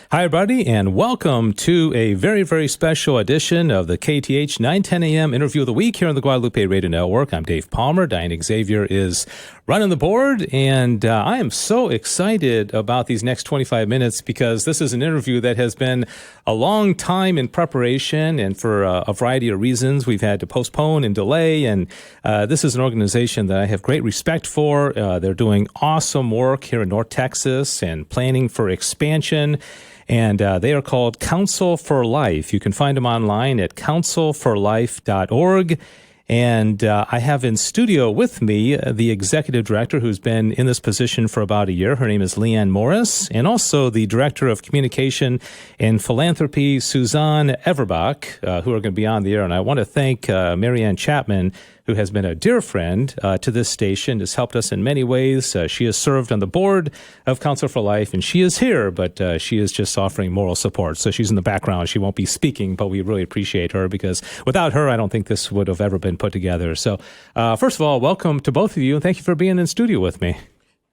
Hi, everybody, and welcome to a very, very special edition of the KATH 9:10 a.m. Interview of the Week here on the Guadalupe Radio Network. I'm Dave Palmer. Diane Xavier is running the board, and I am so excited about these next 25 minutes because this is an interview that has been a long time in preparation, and for a variety of reasons, we've had to postpone and delay, and this is an organization that I have great respect for. They're doing awesome work here in North Texas and planning for expansion. And they are called Council for Life. You can find them online at councilforlife.org. And I have in studio with me the executive director who's been in this position for about a year. Her name is Leanne Morris, and also the director of communication and philanthropy, Suzanne Everbach, who are going to be on the air. And I want to thank Marianne Chapman, who has been a dear friend to this station, has helped us in many ways. She has served on the board of Council for Life, and she is here, but she is just offering moral support. So she's in the background. She won't be speaking, but we really appreciate her because without her, I don't think this would have ever been put together. So first of all, welcome to both of you, and thank you for being in studio with me.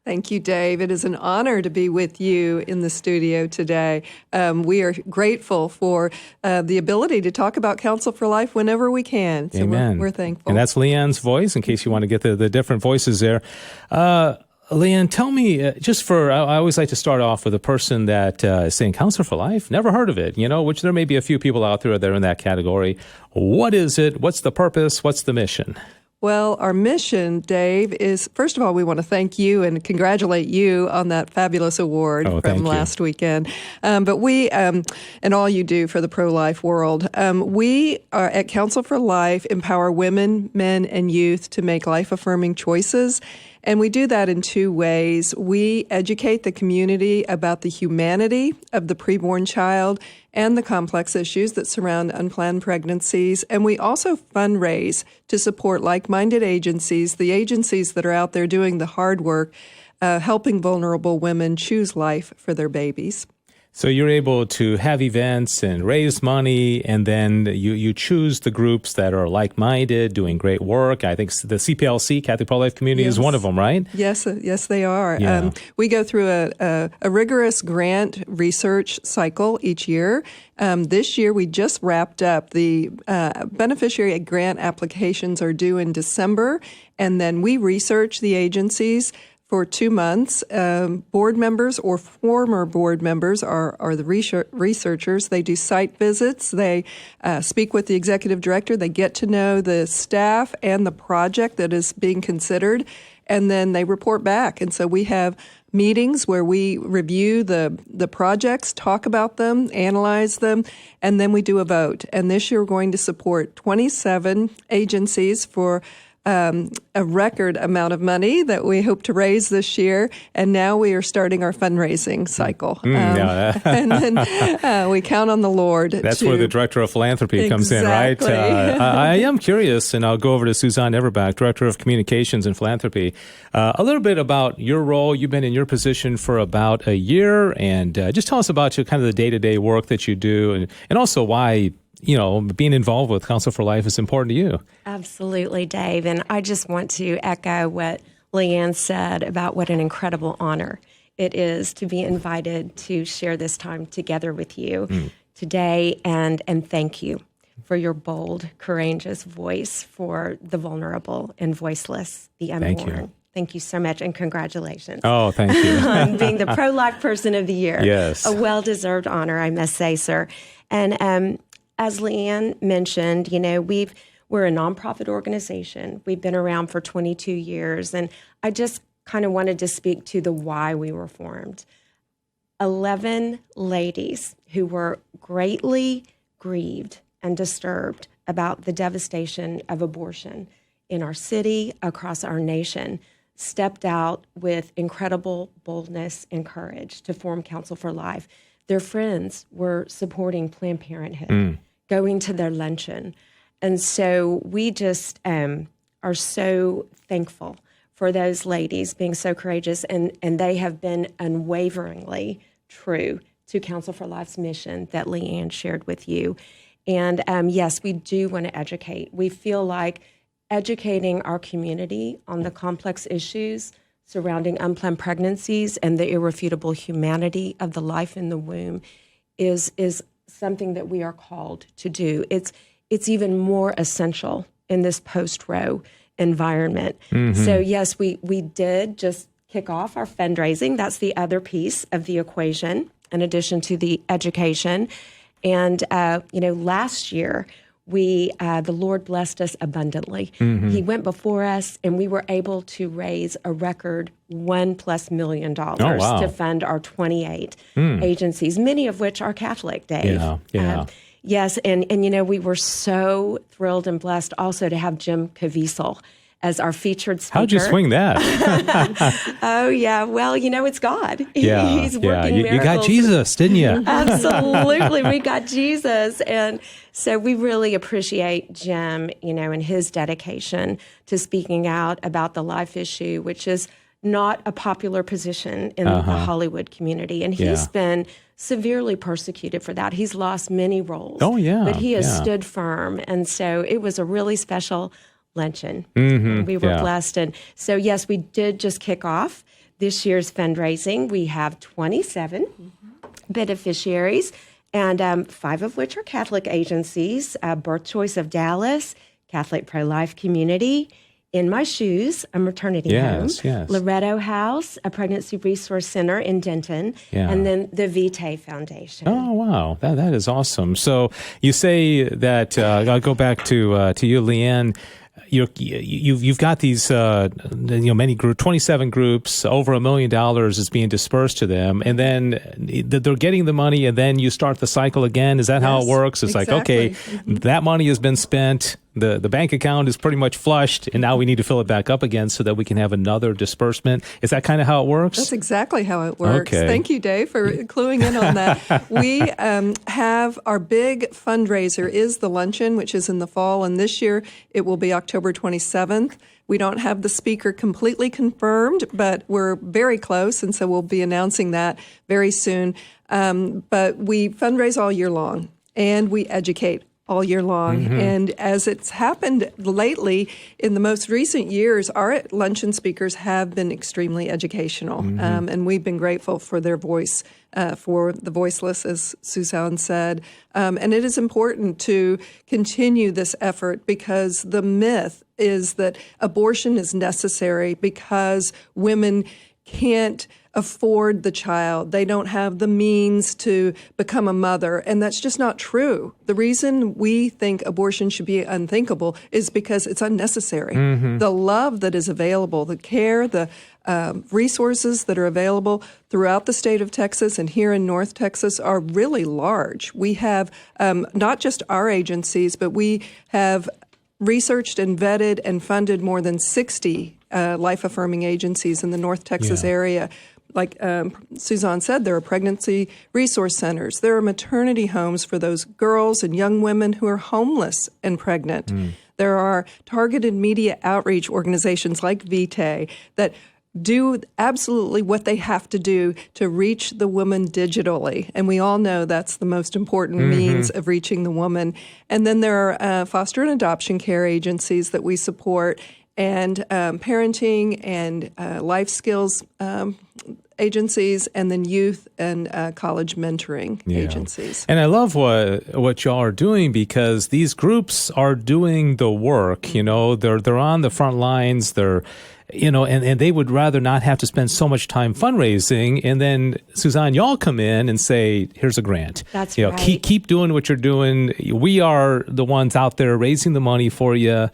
Thank you, Dave. It is an honor to be with you in the studio today. We are grateful for the ability to talk about Council for Life whenever we can. So Amen. We're thankful. And that's Leanne's voice, in case you want to get the different voices there. Leanne, tell me, I always like to start off with a person that is saying Council for Life, never heard of it, which there may be a few people out there that are in that category. What is it? What's the purpose? What's the mission? Well, our mission, Dave, is, first of all, we want to thank you and congratulate you on that fabulous award from last weekend. But we, and all you do for the pro-life world, we are at Council for Life, empower women, men, and youth to make life-affirming choices. And we do that in two ways. We educate the community about the humanity of the preborn child and the complex issues that surround unplanned pregnancies. And we also fundraise to support like-minded agencies, the agencies that are out there doing the hard work, helping vulnerable women choose life for their babies. So you're able to have events and raise money, and then you choose the groups that are like-minded, doing great work. I think the CPLC, Catholic Pro-Life Community, is one of them, right? Yes, they are. Yeah. We go through a rigorous grant research cycle each year. This year, we just wrapped up. The beneficiary grant applications are due in December, and then we research the agencies for 2 months. Board members or former board members are the researchers. They do site visits. They speak with the executive director. They get to know the staff and the project that is being considered, and then they report back. And so we have meetings where we review the projects, talk about them, analyze them, and then we do a vote. And this year we're going to support 27 agencies for a record amount of money that we hope to raise this year, and now we are starting our fundraising cycle. And then we count on the Lord. That's where the director of philanthropy comes in, right? I am curious, and I'll go over to Suzanne Everbach, director of communications and philanthropy. A little bit about your role. You've been in your position for about a year, and just tell us about kind of the day-to-day work that you do, and also why being involved with Council for Life is important to you. Absolutely, Dave. And I just want to echo what Leanne said about what an incredible honor it is to be invited to share this time together with you today. And thank you for your bold, courageous voice for the vulnerable and voiceless, the unborn. Thank you. Thank you so much, and congratulations. Oh, thank you. On being the Pro-Life Person of the Year. Yes. A well-deserved honor, I must say, sir. And as Leanne mentioned, we're a nonprofit organization. We've been around for 22 years, and I just kind of wanted to speak to the why we were formed. 11 ladies who were greatly grieved and disturbed about the devastation of abortion in our city, across our nation, stepped out with incredible boldness and courage to form Council for Life. Their friends were supporting Planned Parenthood, going to their luncheon. And so we just are so thankful for those ladies being so courageous, and they have been unwaveringly true to Council for Life's mission that Leanne shared with you. And yes, we do want to educate. We feel like educating our community on the complex issues surrounding unplanned pregnancies and the irrefutable humanity of the life in the womb is something that we are called to do. It's even more essential in this post-Roe environment. So yes, we did just kick off our fundraising. That's the other piece of the equation, in addition to the education. And last year, the Lord blessed us abundantly. He went before us, and we were able to raise a record $1+ million to fund our 28 agencies, many of which are Catholic, Dave. Yeah. Yes, and we were so thrilled and blessed also to have Jim Caviezel as our featured speaker. How'd you swing that? Oh, yeah. Well, it's God. He's working miracles. You got Jesus, didn't you? Absolutely. We got Jesus. And so we really appreciate Jim, and his dedication to speaking out about the life issue, which is not a popular position in the Hollywood community. And he's been severely persecuted for that. He's lost many roles. Oh, yeah. But he has stood firm. And so it was a really special luncheon. We were blessed. And so, yes, we did just kick off this year's fundraising. We have 27 beneficiaries, and 5 of which are Catholic agencies: Birth Choice of Dallas, Catholic Pro-Life Community, In My Shoes, a maternity home, Loretto House, a pregnancy resource center in Denton, and then the Vitae Foundation. Oh, wow. That is awesome. So you say that, I'll go back to you, Leanne. You've got these many 27 groups, over $1 million is being dispersed to them, and then they're getting the money, and then you start the cycle again. Is that how it works? It's exactly. like, okay, that money has been spent. The bank account is pretty much flushed, and now we need to fill it back up again so that we can have another disbursement. Is that kind of how it works? That's exactly how it works. Okay. Thank you, Dave, for cluing in on that. We have our big fundraiser is the luncheon, which is in the fall, and this year it will be October 27th. We don't have the speaker completely confirmed, but we're very close, and so we'll be announcing that very soon. But we fundraise all year long, and we educate all year long. And as it's happened lately, in the most recent years, our luncheon speakers have been extremely educational. And we've been grateful for their voice, for the voiceless, as Suzanne said. And it is important to continue this effort because the myth is that abortion is necessary because women can't afford the child. They don't have the means to become a mother. And that's just not true. The reason we think abortion should be unthinkable is because it's unnecessary. The love that is available, the care, the resources that are available throughout the state of Texas and here in North Texas are really large. We have not just our agencies, but we have researched and vetted and funded more than 60 life-affirming agencies in the North Texas area. Like Suzanne said, there are pregnancy resource centers. There are maternity homes for those girls and young women who are homeless and pregnant. There are targeted media outreach organizations like Vitae that do absolutely what they have to do to reach the woman digitally. And we all know that's the most important means of reaching the woman. And then there are foster and adoption care agencies that we support, and parenting and life skills agencies, and then youth and college mentoring agencies. And I love what y'all are doing because these groups are doing the work. You know, they're on the front lines. They're, and they would rather not have to spend so much time fundraising. And then, Suzanne, y'all come in and say, here's a grant. That's right. Keep doing what you're doing. We are the ones out there raising the money for you.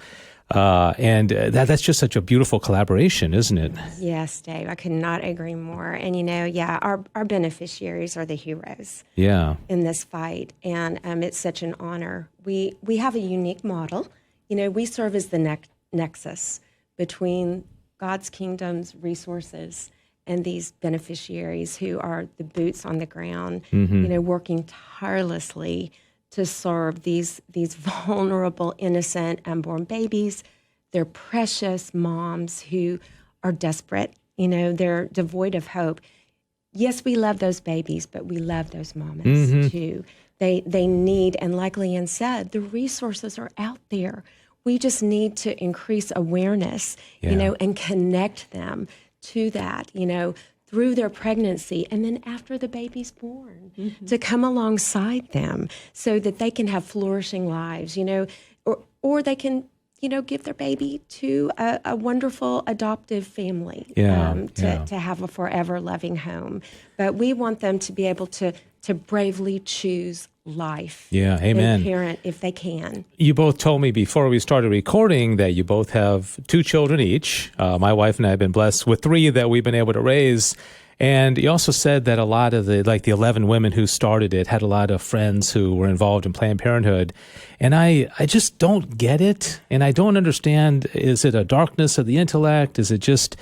And that's just such a beautiful collaboration, isn't it? Yes, Dave, I could not agree more. And, our beneficiaries are the heroes in this fight. And it's such an honor. We have a unique model. We serve as the nexus between God's kingdom's resources and these beneficiaries who are the boots on the ground, working tirelessly to serve these vulnerable, innocent, unborn babies. They're precious moms who are desperate. They're devoid of hope. Yes, we love those babies, but we love those mamas too. They need, and like Leanne said, the resources are out there. We just need to increase awareness, and connect them to that, through their pregnancy and then after the baby's born, to come alongside them so that they can have flourishing lives, or they can, give their baby to a wonderful adoptive family to have a forever loving home. But we want them to be able to bravely choose life. Yeah, amen. And parent if they can. You both told me before we started recording that you both have 2 children each. My wife and I have been blessed with 3 that we've been able to raise. And you also said that a lot of the 11 women who started it had a lot of friends who were involved in Planned Parenthood. And I just don't get it. And I don't understand, is it a darkness of the intellect? Is it just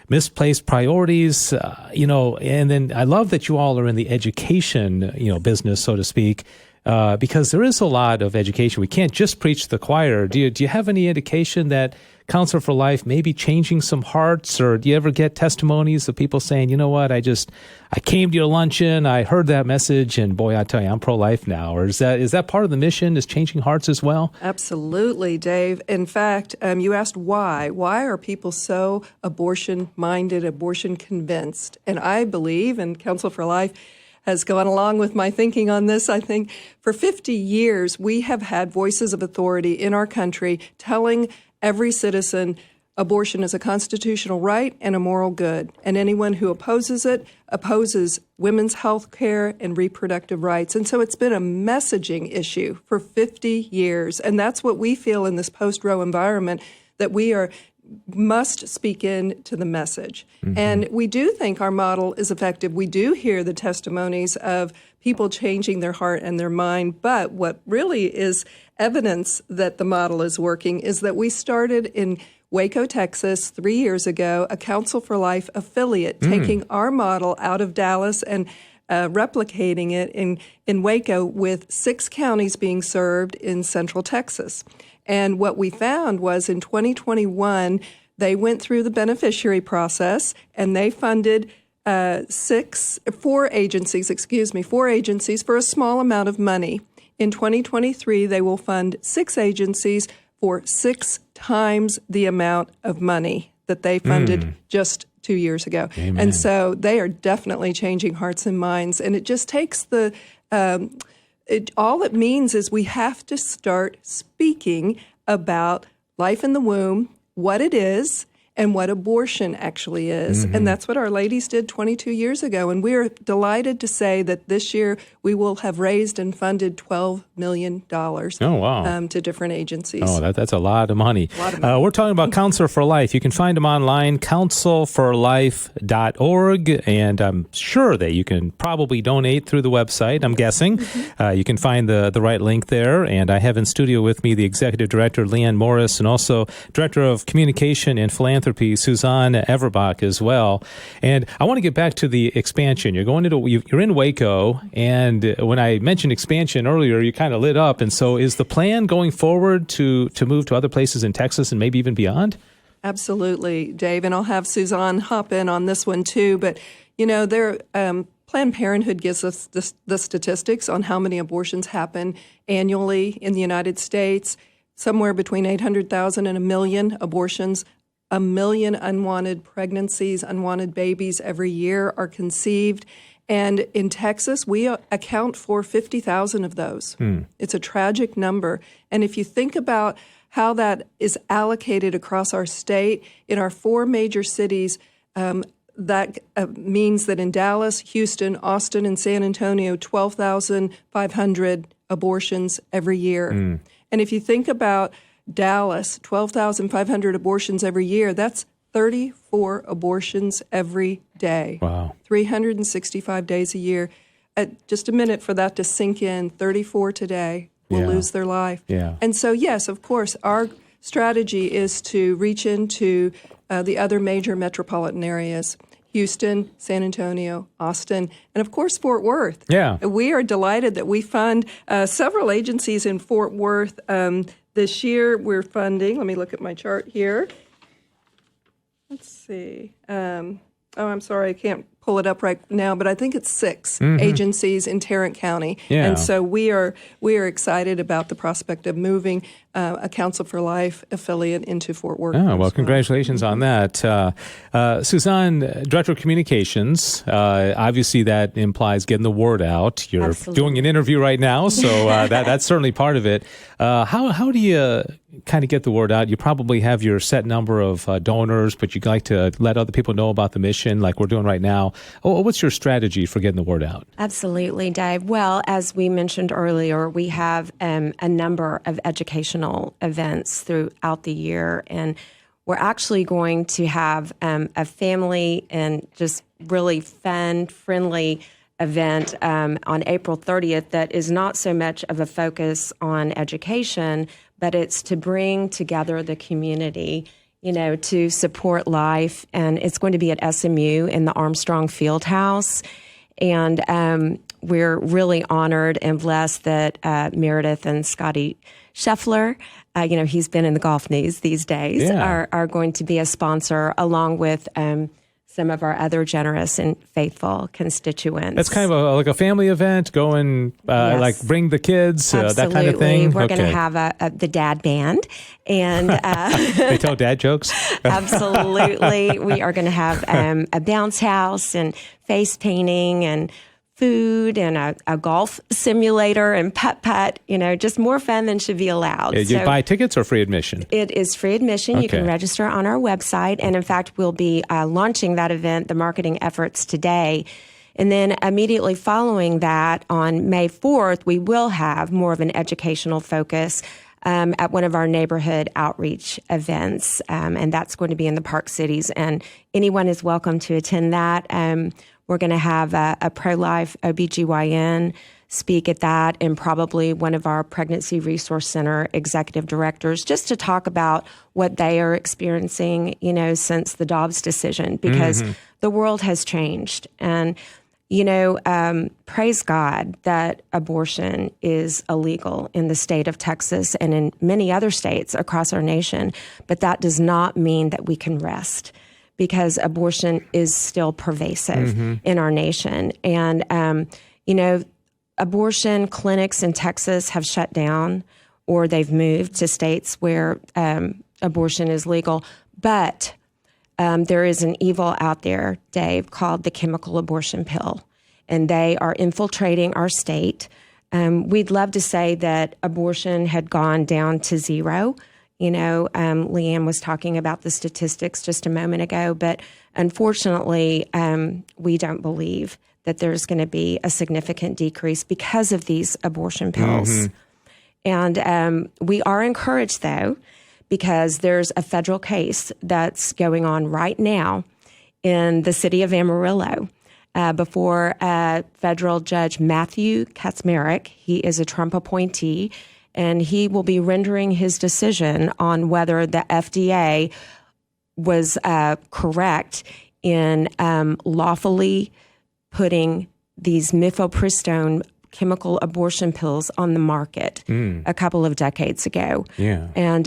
misplaced priorities? And then I love that you all are in the education, business, so to speak, because there is a lot of education. We can't just preach to the choir. Do you have any indication that Counselor for Life may be changing some hearts, or do you ever get testimonies of people saying, you know what, I came to your luncheon, I heard that message, and boy, I tell you, I'm pro-life now? Or is that part of the mission, is changing hearts as well? Absolutely, Dave. In fact, you asked why. Why are people so abortion-minded, abortion-convinced? And I believe, and Counsel for Life has gone along with my thinking on this, I think, for 50 years, we have had voices of authority in our country telling every citizen abortion is a constitutional right and a moral good, and anyone who opposes it opposes women's health care and reproductive rights. And so it's been a messaging issue for 50 years, and that's what we feel in this post-Roe environment, that we must speak in to the message. Mm-hmm. And we do think our model is effective. We do hear the testimonies of people changing their heart and their mind, but what really is evidence that the model is working is that we started in Waco, Texas, 3 years ago, a Counsel for Life affiliate, taking our model out of Dallas and replicating it in Waco, with 6 counties being served in Central Texas. And what we found was in 2021, they went through the beneficiary process and they funded 4 agencies for a small amount of money. In 2023, they will fund 6 agencies for 6 times the amount of money that they funded just 2 years ago. Amen. And so they are definitely changing hearts and minds. And it just takes all it means is we have to start speaking about life in the womb, what it is, and what abortion actually is. And that's what our ladies did 22 years ago. And we're delighted to say that this year we will have raised and funded $12 million to different agencies. Oh, that's a lot of money. We're talking about Counselor for Life. You can find them online, counselforlife.org, and I'm sure that you can probably donate through the website, I'm guessing. You can find the right link there. And I have in studio with me the Executive Director, Leanne Morris, and also Director of Communication and Philanthropy, Suzanne Everbach, as well. And I want to get back to the expansion. You're in Waco, and when I mentioned expansion earlier, you kind of lit up. And so is the plan going forward to move to other places in Texas and maybe even beyond? Absolutely, Dave. And I'll have Suzanne hop in on this one too. But, Planned Parenthood gives us the statistics on how many abortions happen annually in the United States. Somewhere between 800,000 and 1 million abortions. 1 million unwanted pregnancies, unwanted babies every year are conceived. And in Texas, we account for 50,000 of those. It's a tragic number. And if you think about how that is allocated across our state, in our 4 major cities, that means that in Dallas, Houston, Austin, and San Antonio, 12,500 abortions every year. And if you think about Dallas, 12,500 abortions every year, that's 34 abortions every day. Wow. 365 days a year. Just a minute for that to sink in. 34 today will lose their life. Yeah. And so, yes, of course, our strategy is to reach into the other major metropolitan areas. Houston, San Antonio, Austin, and of course, Fort Worth. Yeah. We are delighted that we fund several agencies in Fort Worth. This year, we're funding, let me look at my chart here. Let's see. I'm sorry, I can't pull it up right now, but I think it's 6 agencies in Tarrant County. Yeah. And so we are excited about the prospect of moving a Counsel for Life affiliate into Fort Worth. Oh, well, congratulations on that. Suzanne, Director of Communications, obviously that implies getting the word out. You're doing an interview right now, so that's certainly part of it. How do you kind of get the word out? You probably have your set number of donors, but you'd like to let other people know about the mission like we're doing right now. What's your strategy for getting the word out? Absolutely, Dave. Well, as we mentioned earlier, we have a number of educational events throughout the year, and we're actually going to have a family and just really fun, friendly event on April 30th that is not so much of a focus on education, but it's to bring together the community, to support life. And it's going to be at SMU in the Armstrong Fieldhouse. And we're really honored and blessed that Meredith and Scotty Scheffler, he's been in the golf news these days, are going to be a sponsor along with some of our other generous and faithful constituents. That's kind of like a family event, going yes. like bring the kids, that kind of thing. We're going to have the dad band. And they tell dad jokes? Absolutely. We are going to have a bounce house and face painting and food and a golf simulator and putt-putt, just more fun than should be allowed. You buy tickets or free admission? It is free admission. Okay. You can register on our website. And in fact, we'll be launching that event, the marketing efforts today. And then immediately following that, on May 4th, we will have more of an educational focus at one of our neighborhood outreach events. And that's going to be in the Park Cities. And anyone is welcome to attend that. We're going to have a pro-life OBGYN speak at that, and probably one of our Pregnancy Resource Center executive directors, just to talk about what they are experiencing, since the Dobbs decision, because the world has changed. And, praise God that abortion is illegal in the state of Texas and in many other states across our nation, but that does not mean that we can rest, because abortion is still pervasive in our nation. And, abortion clinics in Texas have shut down, or they've moved to states where abortion is legal. But there is an evil out there, Dave, called the chemical abortion pill, and they are infiltrating our state. We'd love to say that abortion had gone down to zero. Leanne was talking about the statistics just a moment ago, but unfortunately, we don't believe that there's going to be a significant decrease because of these abortion pills. And we are encouraged, though, because there's a federal case that's going on right now in the city of Amarillo before federal judge Matthew Kaczmarek. He is a Trump appointee, and he will be rendering his decision on whether the FDA was correct in lawfully putting these mifepristone chemical abortion pills on the market a couple of decades ago. Yeah. And,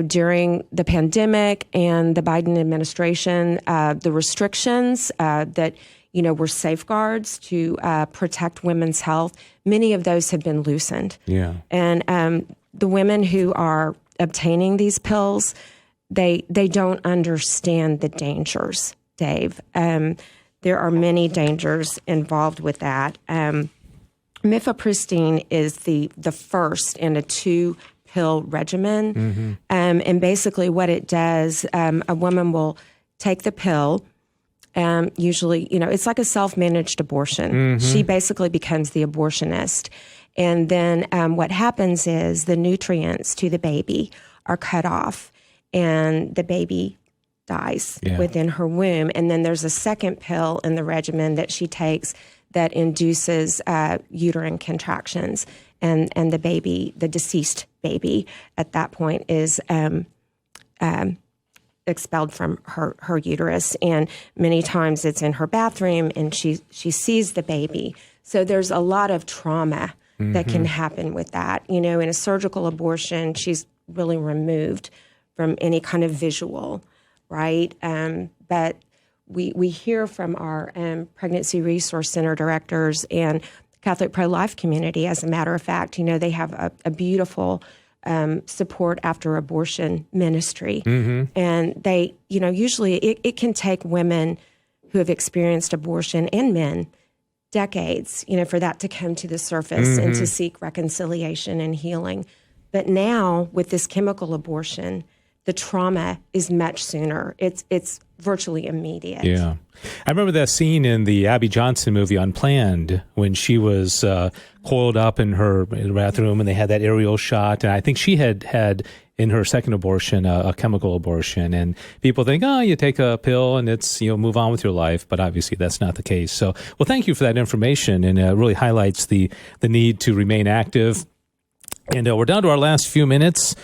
during the pandemic and the Biden administration, the restrictions that were safeguards to protect women's health, many of those have been loosened. Yeah. And the women who are obtaining these pills, they don't understand the dangers, Dave. There are many dangers involved with that. Mifepristone is the first in a 2-pill regimen. And basically what it does, a woman will take the pill. Usually, it's like a self-managed abortion. She basically becomes the abortionist. And then what happens is the nutrients to the baby are cut off, and the baby dies within her womb. And then there's a second pill in the regimen that she takes that induces uterine contractions. And the baby, the deceased baby at that point, is expelled from her uterus, and many times it's in her bathroom, and she sees the baby. So there's a lot of trauma that can happen with that. In a surgical abortion, she's really removed from any kind of visual, right? But we hear from our Pregnancy Resource Center directors and Catholic pro-life community, as a matter of fact. They have a beautiful support after abortion ministry. And they, usually it can take women who have experienced abortion and men decades, for that to come to the surface and to seek reconciliation and healing. But now with this chemical abortion, the trauma is much sooner. It's virtually immediate. Yeah. I remember that scene in the Abby Johnson movie Unplanned when she was coiled up in her bathroom and they had that aerial shot. And I think she had in her second abortion, a chemical abortion. And people think, oh, you take a pill and it's, move on with your life. But obviously that's not the case. So, well, thank you for that information. And it really highlights the need to remain active. And we're down to our last few minutes.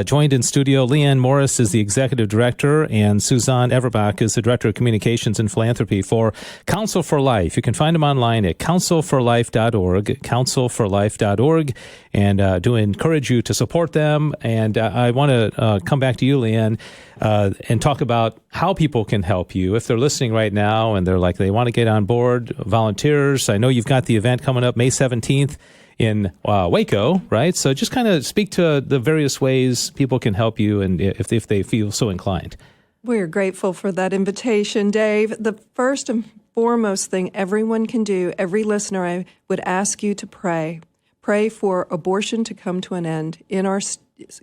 Joined in studio, Leanne Morris is the executive director, and Suzanne Everbach is the director of communications and philanthropy for Counsel for Life. You can find them online at counselforlife.org, counselforlife.org, and do encourage you to support them. And I want to come back to you, Leanne, and talk about how people can help you. If they're listening right now and they want to get on board, volunteers. I know you've got the event coming up May 17th. In Waco, right? So just kind of speak to the various ways people can help you and if they feel so inclined. We're grateful for that invitation, Dave. The first and foremost thing everyone can do, every listener, I would ask you to pray. Pray for abortion to come to an end in our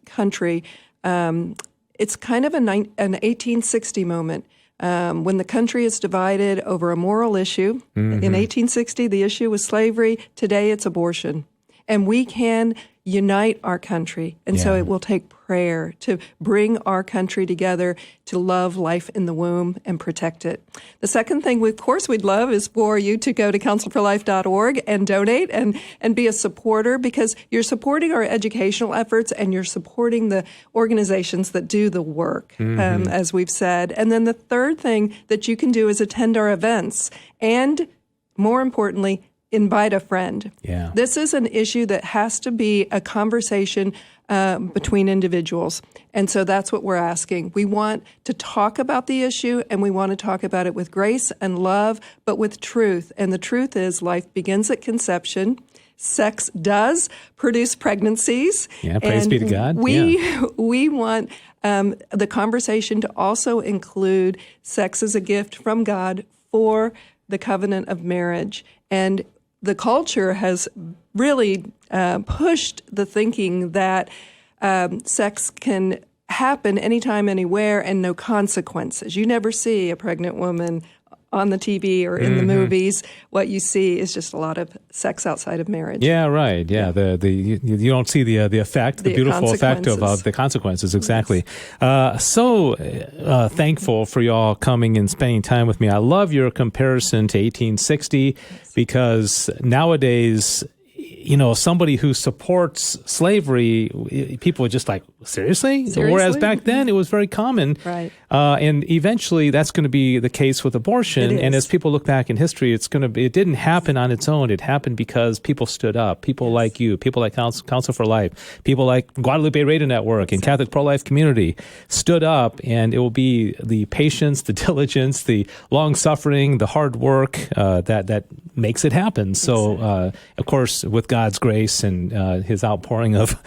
country. It's kind of an 1860 moment. When the country is divided over a moral issue. In 1860, the issue was slavery. Today, it's abortion. And we can unite our country. And so it will take prayer to bring our country together to love life in the womb and protect it. The second thing, of course, we'd love is for you to go to counselforlife.org and donate and be a supporter, because you're supporting our educational efforts and you're supporting the organizations that do the work, as we've said. And then the third thing that you can do is attend our events and, more importantly, invite a friend. Yeah. This is an issue that has to be a conversation between individuals. And so that's what we're asking. We want to talk about the issue, and we want to talk about it with grace and love, but with truth. And the truth is life begins at conception. Sex does produce pregnancies. Yeah, praise be to God. We want the conversation to also include sex as a gift from God for the covenant of marriage. And the culture has really pushed the thinking that sex can happen anytime, anywhere, and no consequences. You never see a pregnant woman on the TV or in the movies. What you see is just a lot of sex outside of marriage. Yeah, right. Yeah, you don't see the effect, the beautiful effect of the consequences. Exactly. So thankful for y'all coming and spending time with me. I love your comparison to 1860 because nowadays, somebody who supports slavery, people are just like, seriously? Whereas back then it was very common. Right. And eventually that's going to be the case with abortion. And as people look back in history, it didn't happen on its own. It happened because people stood up. People like you, people like Counsel for Life, people like Guadalupe Radio Network and Catholic Pro-Life Community stood up, and it will be the patience, the diligence, the long suffering, the hard work that makes it happen. So, of course, with God's grace and His outpouring of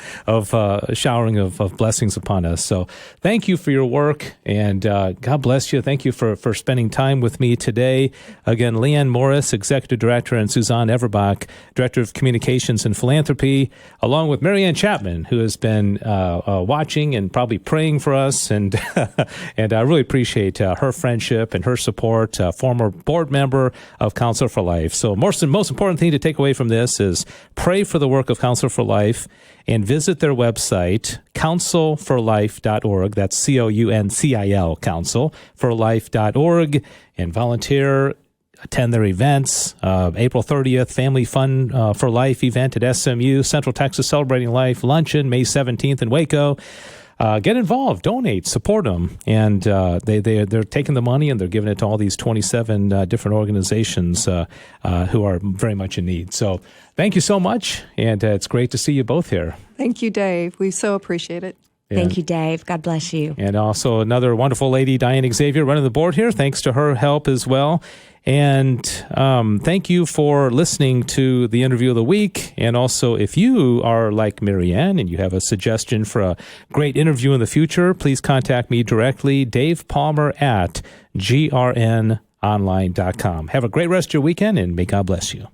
showering of blessings upon us. So thank you for your work, and God bless you. Thank you for spending time with me today. Again, Leanne Morris, Executive Director, and Suzanne Everbach, Director of Communications and Philanthropy, along with Marianne Chapman, who has been watching and probably praying for us. And and I really appreciate her friendship and her support, former board member of Counsel for Life. So most important thing to take away from this is pray for the work of Counsel for Life and visit their website, counselforlife.org. That's COUNCIL, counselforlife.org, and volunteer, attend their events. April 30th, Family Fun for Life event at SMU, Central Texas Celebrating Life luncheon, May 17th in Waco. Get involved, donate, support them, and they're taking the money and they're giving it to all these 27 different organizations who are very much in need. So thank you so much, and it's great to see you both here. Thank you, Dave. We so appreciate it. Thank you, Dave. God bless you. And also another wonderful lady, Diane Xavier, running the board here. Thanks to her help as well. And thank you for listening to the interview of the week. And also, if you are like Marianne and you have a suggestion for a great interview in the future, please contact me directly, Dave Palmer at grnonline.com. Have a great rest of your weekend, and may God bless you.